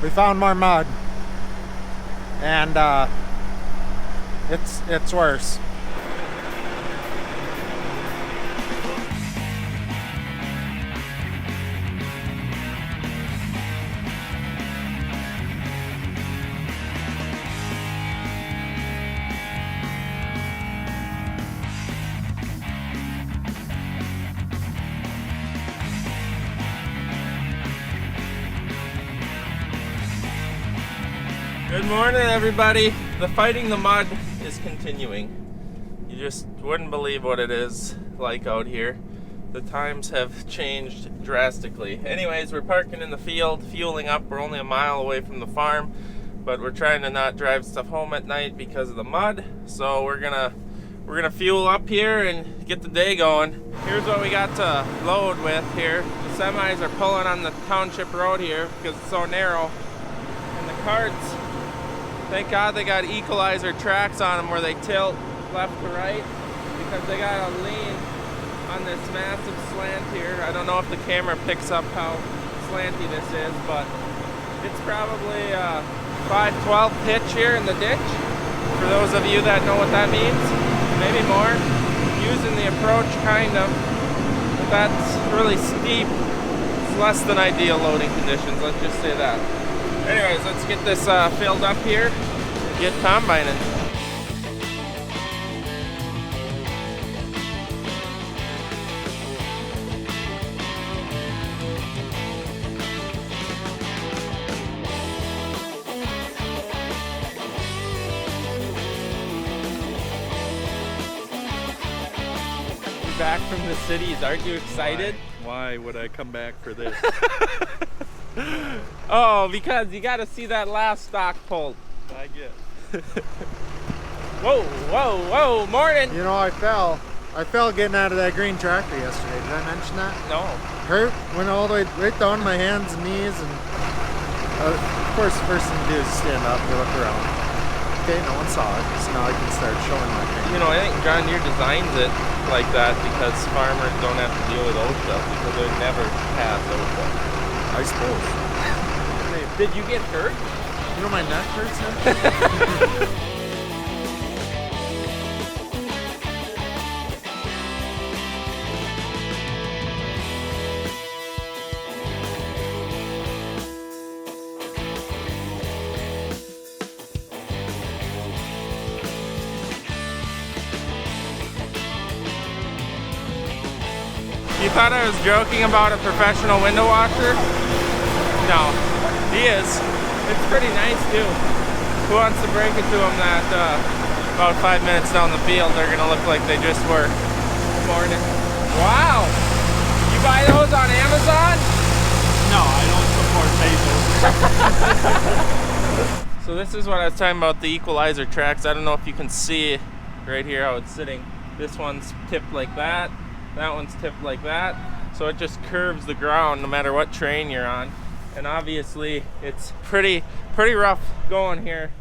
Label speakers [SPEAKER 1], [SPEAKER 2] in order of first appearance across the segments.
[SPEAKER 1] we found more mud, and it's worse.
[SPEAKER 2] Good morning, everybody. The fighting the mud is continuing. You just wouldn't believe what it is like out here. The times have changed drastically. Anyways, we're parking in the field, fueling up. We're only a mile away from the farm, but we're trying to not drive stuff home at night because of the mud. So we're gonna fuel up here and get the day going. Here's what we got to load with here. The semis are pulling on the township road here because it's so narrow, and the carts, thank God they got equalizer tracks on them where they tilt left to right, because they got a lean on this massive slant here. I don't know if the camera picks up how slanty this is, but it's probably a 512 pitch here in the ditch. For those of you that know what that means, maybe more. Using the approach, kind of. But that's really steep. It's less than ideal loading conditions, let's just say that. Anyways, let's get this filled up here and get combining. Back from the cities, aren't you excited?
[SPEAKER 3] Why would I come back for this?
[SPEAKER 2] Oh, because you got to see that last stock pulled.
[SPEAKER 3] I guess.
[SPEAKER 2] Whoa, whoa, whoa, morning.
[SPEAKER 1] You know, I fell getting out of that green tractor yesterday. Did I mention that?
[SPEAKER 2] No.
[SPEAKER 1] Hurt, went all the way right down to my hands and knees, and of course the first thing to do is stand up and look around. Okay, no one saw it, so now I can start showing my hand.
[SPEAKER 2] You know, I think John Deere designs it like that because farmers don't have to deal with OSHA, because they never pass OSHA.
[SPEAKER 1] I suppose.
[SPEAKER 2] Did you get hurt?
[SPEAKER 1] You know my neck hurts now?
[SPEAKER 2] You thought I was joking about a professional window washer? No, he is. It's pretty nice too. Who wants to break it to them that about 5 minutes down the field they're gonna look like they just were? Good morning. Wow! You buy those on Amazon?
[SPEAKER 3] No, I don't support Bezos.
[SPEAKER 2] So this is what I was talking about, the equalizer tracks. I don't know if you can see right here how it's sitting. This one's tipped like that. That one's tipped like that. So it just curves the ground no matter what terrain you're on. And obviously it's pretty rough going here.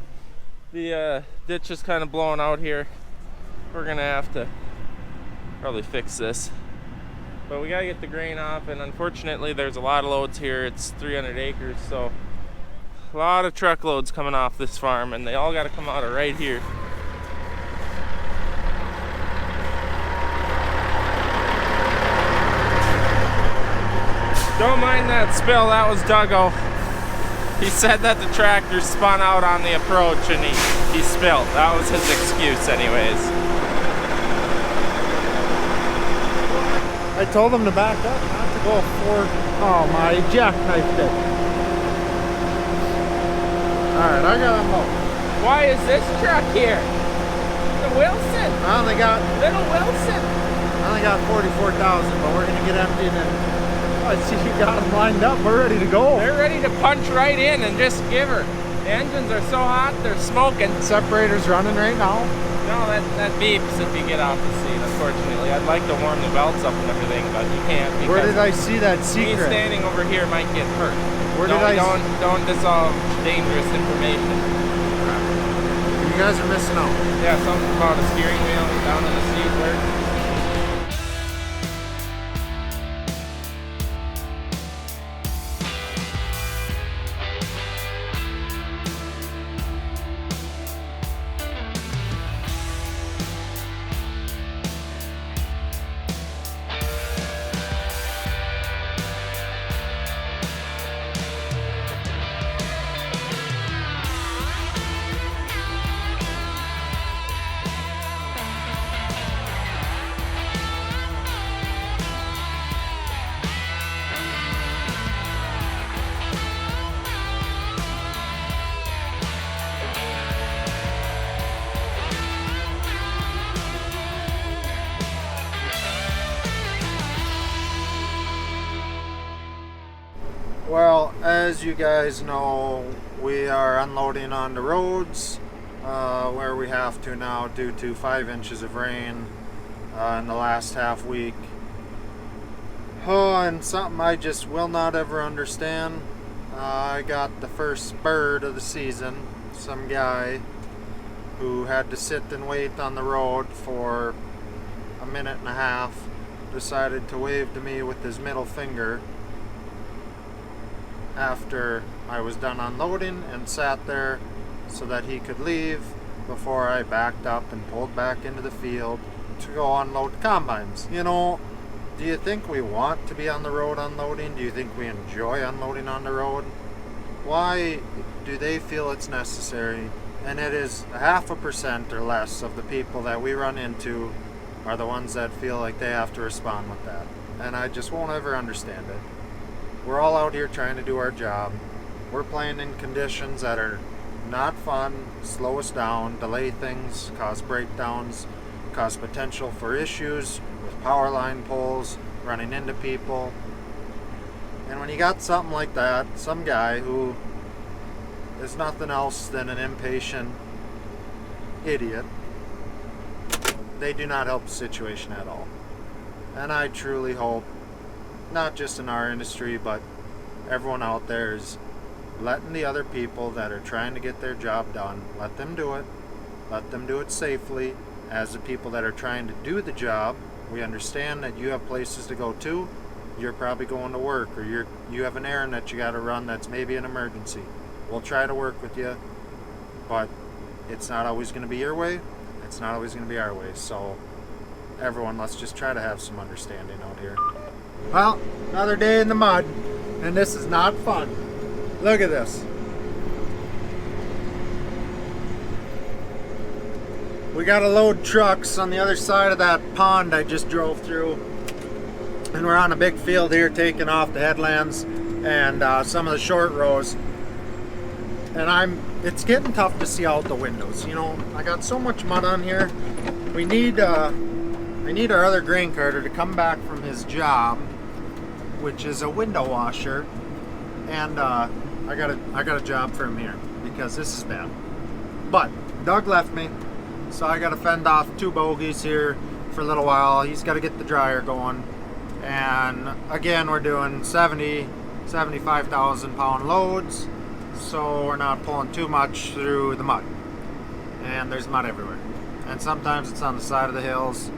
[SPEAKER 2] The ditch is kind of blowing out here. We're gonna have to probably fix this. But we gotta get the grain off, and unfortunately there's a lot of loads here. It's 300 acres, so a lot of truckloads coming off this farm, and they all gotta come out of right here. Don't mind that spill, that was Duggo. He said that the tractor spun out on the approach and he spilled. That was his excuse anyways.
[SPEAKER 1] I told him to back up, not to go forward. Oh, my jackknifed it. Alright, I got him out.
[SPEAKER 2] Why is this truck here? The Wilson.
[SPEAKER 1] I only got
[SPEAKER 2] Little Wilson.
[SPEAKER 1] 44,000, but we're gonna get emptied and I see you got them lined up. We're ready to go.
[SPEAKER 2] They're ready to punch right in and just give her. The engines are so hot, they're smoking.
[SPEAKER 1] Separator's running right now.
[SPEAKER 2] No, that beeps if you get off the seat, unfortunately. I'd like to warm the belts up and everything, but you can't.
[SPEAKER 1] Where did I see that
[SPEAKER 2] Me
[SPEAKER 1] secret?
[SPEAKER 2] standing over here might get hurt. Don't dissolve dangerous information.
[SPEAKER 1] You guys are missing out.
[SPEAKER 2] Yeah, something about a steering wheel down in the seat where
[SPEAKER 1] as you guys know, we are unloading on the roads where we have to now due to 5 inches of rain in the last half week. Oh, and something I just will not ever understand. I got the first bird of the season. Some guy who had to sit and wait on the road for a minute and a half decided to wave to me with his middle finger after I was done unloading and sat there so that he could leave before I backed up and pulled back into the field to go unload combines. You know, do you think we want to be on the road unloading? Do you think we enjoy unloading on the road? Why do they feel it's necessary? And it is 0.5% or less of the people that we run into are the ones that feel like they have to respond with that. And I just won't ever understand it. We're all out here trying to do our job. We're playing in conditions that are not fun, slow us down, delay things, cause breakdowns, cause potential for issues with power line poles, running into people. And when you got something like that, some guy who is nothing else than an impatient idiot, they do not help the situation at all. And I truly hope, not just in our industry, but everyone out there is letting the other people that are trying to get their job done, let them do it. Let them do it safely. As the people that are trying to do the job, we understand that you have places to go to. You're probably going to work, or you have an errand that you got to run that's maybe an emergency. We'll try to work with you, but it's not always going to be your way. It's not always going to be our way. So everyone, let's just try to have some understanding out here. Well, another day in the mud, and this is not fun. Look at this. We got to load trucks on the other side of that pond I just drove through, and we're on a big field here taking off the headlands and some of the short rows. And it's getting tough to see out the windows. You know, I got so much mud on here. I need our other grain carter to come back from his job, which is a window washer, and I got a job for him here because this is bad. But Doug left me, so I got to fend off 2 bogeys here for a little while. He's got to get the dryer going, and again we're doing 75,000 pound loads, so we're not pulling too much through the mud, and there's mud everywhere. And sometimes it's on the side of the hills,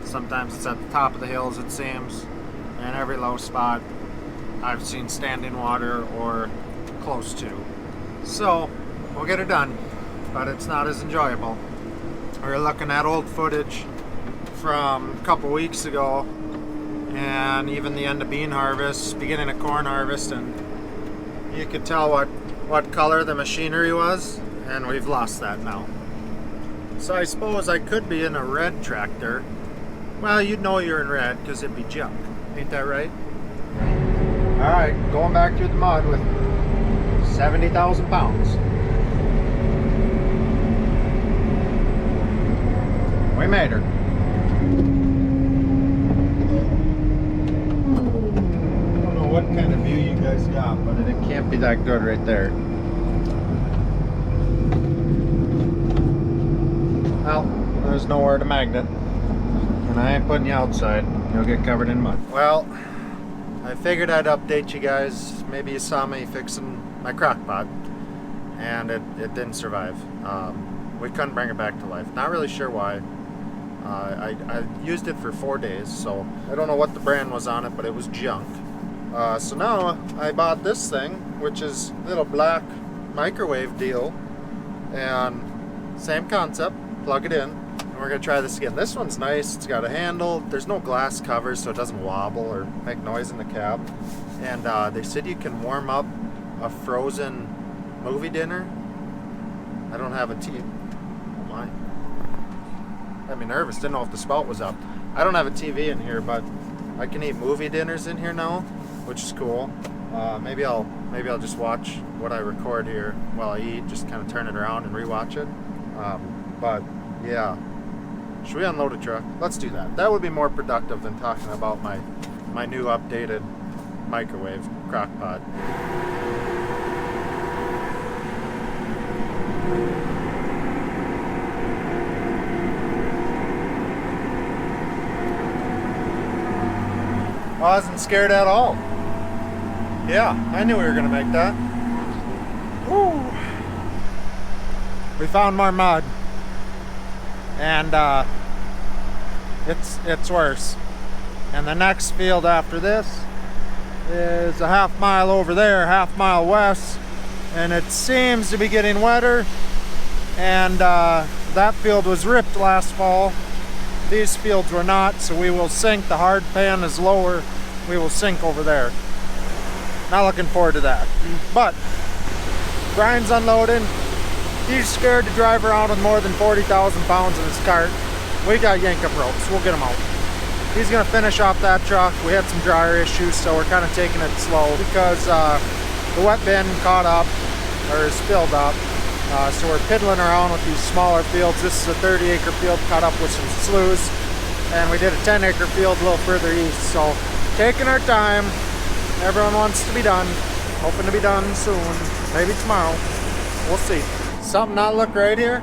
[SPEAKER 1] sometimes it's at the top of the hills, it seems. And every low spot I've seen standing water or close to. So we'll get it done, but it's not as enjoyable. We're looking at old footage from a couple weeks ago, and even the end of bean harvest, beginning of corn harvest, and you could tell what color the machinery was, and we've lost that now. So I suppose I could be in a red tractor. Well, you'd know you're in red because it'd be junk. Ain't that right? Alright, going back through the mud with 70,000 pounds. We made her. I don't know what kind of view you guys got, but it can't be that good right there. Well, there's nowhere to magnet. And I ain't putting you outside. You'll get covered in mud. Well, I figured I'd update you guys. Maybe you saw me fixing my crock pot, and it didn't survive. We couldn't bring it back to life. Not really sure why. I used it for 4 days, so I don't know what the brand was on it, but it was junk. So now I bought this thing, which is a little black microwave deal, and same concept. Plug it in, and we're gonna try this again. This one's nice. It's got a handle. There's no glass cover, so it doesn't wobble or make noise in the cab. And they said you can warm up a frozen movie dinner. I don't have a TV. Oh my. Had me nervous. Didn't know if the spout was up. I don't have a TV in here, but I can eat movie dinners in here now, which is cool. Maybe I'll just watch what I record here while I eat. Just kind of turn it around and rewatch it. But yeah, should we unload a truck? Let's do that. That would be more productive than talking about my new updated microwave crock pot. I wasn't scared at all. Yeah, I knew we were gonna make that. Woo. We found more mud, and it's worse. And the next field after this is a half mile over there, half mile west, and it seems to be getting wetter. And that field was ripped last fall. These fields were not, so we will sink. The hard pan is lower. We will sink over there. Not looking forward to that. But Brian's unloading. He's scared to drive around with more than 40,000 pounds in his cart. We got yank-up ropes. We'll get him out. He's gonna finish off that truck. We had some dryer issues, so we're kind of taking it slow because the wet bin caught up, or is filled up. So we're piddling around with these smaller fields. This is a 30-acre field cut up with some sloughs, and we did a 10-acre field a little further east. So taking our time. Everyone wants to be done. Hoping to be done soon. Maybe tomorrow. We'll see. Something not look right here?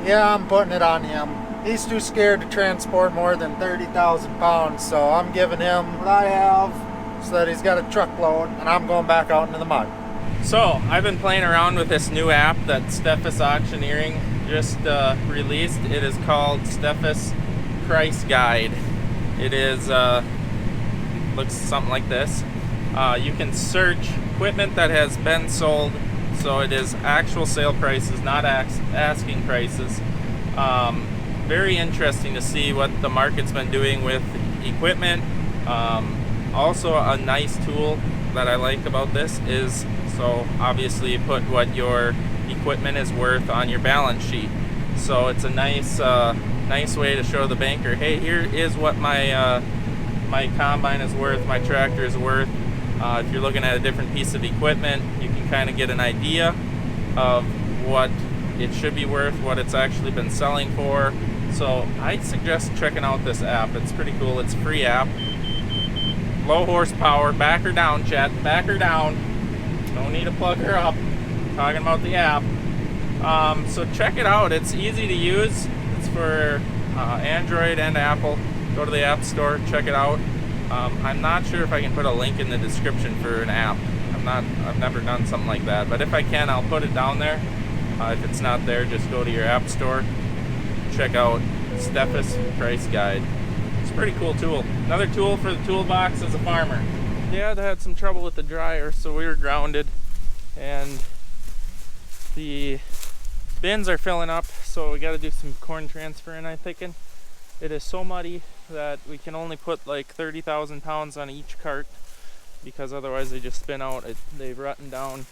[SPEAKER 1] Yeah, I'm putting it on him. He's too scared to transport more than 30,000 pounds, so I'm giving him what I have so that he's got a truckload, and I'm going back out into the mud.
[SPEAKER 2] So I've been playing around with this new app that Steffes Auctioneering just released. It is called Steffes Price Guide. It is looks something like this. You can search equipment that has been sold, so it is actual sale prices, not asking prices. Very interesting to see what the market's been doing with equipment. Also a nice tool that I like about this is, so obviously you put what your equipment is worth on your balance sheet. So it's a nice way to show the banker, hey, here is what my my combine is worth, my tractor is worth. If you're looking at a different piece of equipment, you can kind of get an idea of what it should be worth, what it's actually been selling for. So I suggest checking out this app. It's pretty cool. It's a free app. Low horsepower. Back her down, chat. Back her down. Don't need to plug her up. Talking about the app. So check it out. It's easy to use. It's for Android and Apple. Go to the App Store. Check it out. I'm not sure if I can put a link in the description for an app. I've never done something like that, but if I can, I'll put it down there. If it's not there, just go to your App Store. Check out Steffes Price Guide. It's a pretty cool tool. Another tool for the toolbox as a farmer. Yeah, I had some trouble with the dryer, so we were grounded, and the bins are filling up, so we got to do some corn transferring, I'm thinking. It is so muddy that we can only put like 30,000 pounds on each cart, because otherwise they just spin out. They've rotten down.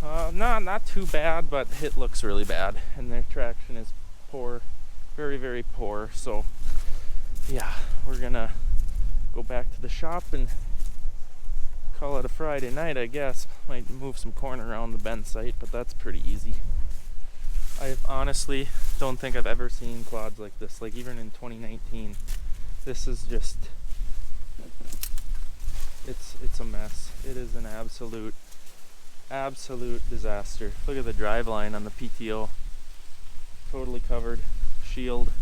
[SPEAKER 2] Not too bad, but it looks really bad, and their traction is poor, very, very poor. So yeah, we're gonna go back to the shop and call it a Friday night, I guess. Might move some corn around the bend site, but that's pretty easy. I honestly don't think I've ever seen quads like this, like even in 2019. This is just, it's a mess. It is an absolute disaster. Look at the drive line on the PTO. Totally covered, shield.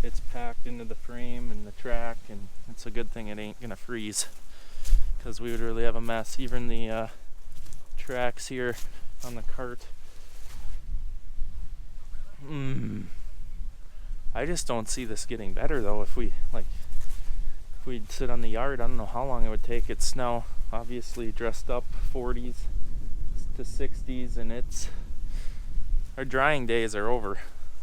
[SPEAKER 2] It's packed into the frame and the track, and it's a good thing it ain't gonna freeze, because we would really have a mess. Even the tracks here on the cart. I just don't see this getting better though. If we'd sit on the yard, I don't know how long it would take. It's now obviously dressed up 40s to 60s, and our drying days are over.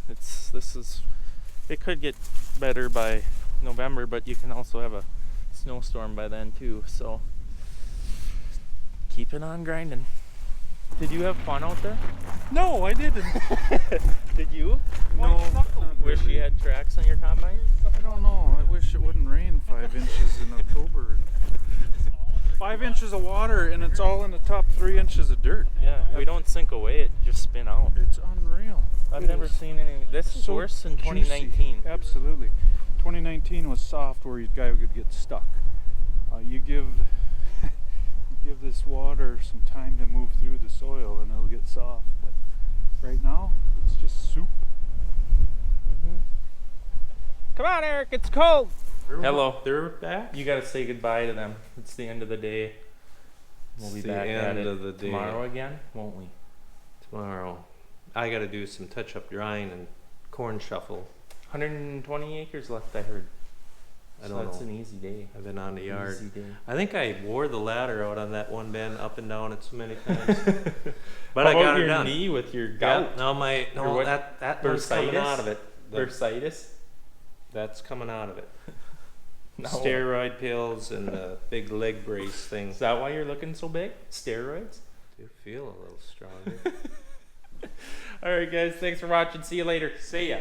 [SPEAKER 2] It could get better by November, but you can also have a snowstorm by then too, so keep it on grinding. Did you have fun out there?
[SPEAKER 3] No, I didn't.
[SPEAKER 2] Did you?
[SPEAKER 3] No, not
[SPEAKER 2] Wish
[SPEAKER 3] really.
[SPEAKER 2] you had tracks on your combine?
[SPEAKER 3] I don't know. I wish it wouldn't rain 5 inches in October. 5 inches of water, and it's all in the top 3 inches of dirt.
[SPEAKER 2] Yeah, we don't sink away, it just spin out.
[SPEAKER 3] It's unreal.
[SPEAKER 2] I've never seen any. This is
[SPEAKER 3] So
[SPEAKER 2] worse than
[SPEAKER 3] juicy.
[SPEAKER 2] 2019.
[SPEAKER 3] Absolutely. 2019 was soft, where your guy would get stuck. You give this water some time to move through the soil, and it'll get soft. But right now, it's just soup.
[SPEAKER 2] Come on, Eric, it's cold. Hello.
[SPEAKER 4] They're back?
[SPEAKER 2] You gotta say goodbye to them. It's the end of the day. We'll be
[SPEAKER 4] It's the
[SPEAKER 2] back at
[SPEAKER 4] end
[SPEAKER 2] it
[SPEAKER 4] of the day.
[SPEAKER 2] tomorrow again, won't we?
[SPEAKER 4] Tomorrow. I gotta do some touch-up drying and corn shuffle.
[SPEAKER 2] 120 acres left, I heard.
[SPEAKER 4] I
[SPEAKER 2] So
[SPEAKER 4] don't
[SPEAKER 2] that's
[SPEAKER 4] know.
[SPEAKER 2] an easy day.
[SPEAKER 4] I've been on the yard.
[SPEAKER 2] Easy day.
[SPEAKER 4] I think I wore the ladder out on that one bend up and down it so many times. But
[SPEAKER 2] How
[SPEAKER 4] I
[SPEAKER 2] about
[SPEAKER 4] got
[SPEAKER 2] your
[SPEAKER 4] it done.
[SPEAKER 2] knee with your
[SPEAKER 4] Yeah,
[SPEAKER 2] gout?
[SPEAKER 4] no,
[SPEAKER 2] Or what?
[SPEAKER 4] that one's coming
[SPEAKER 2] Bursitis?
[SPEAKER 4] out of it.
[SPEAKER 2] Bursitis?
[SPEAKER 4] That's coming out of it.
[SPEAKER 2] No.
[SPEAKER 4] Steroid pills and the big leg brace thing.
[SPEAKER 2] Is that why you're looking so big? Steroids?
[SPEAKER 4] Do feel a little stronger.
[SPEAKER 2] All right, guys. Thanks for watching. See you later. See ya.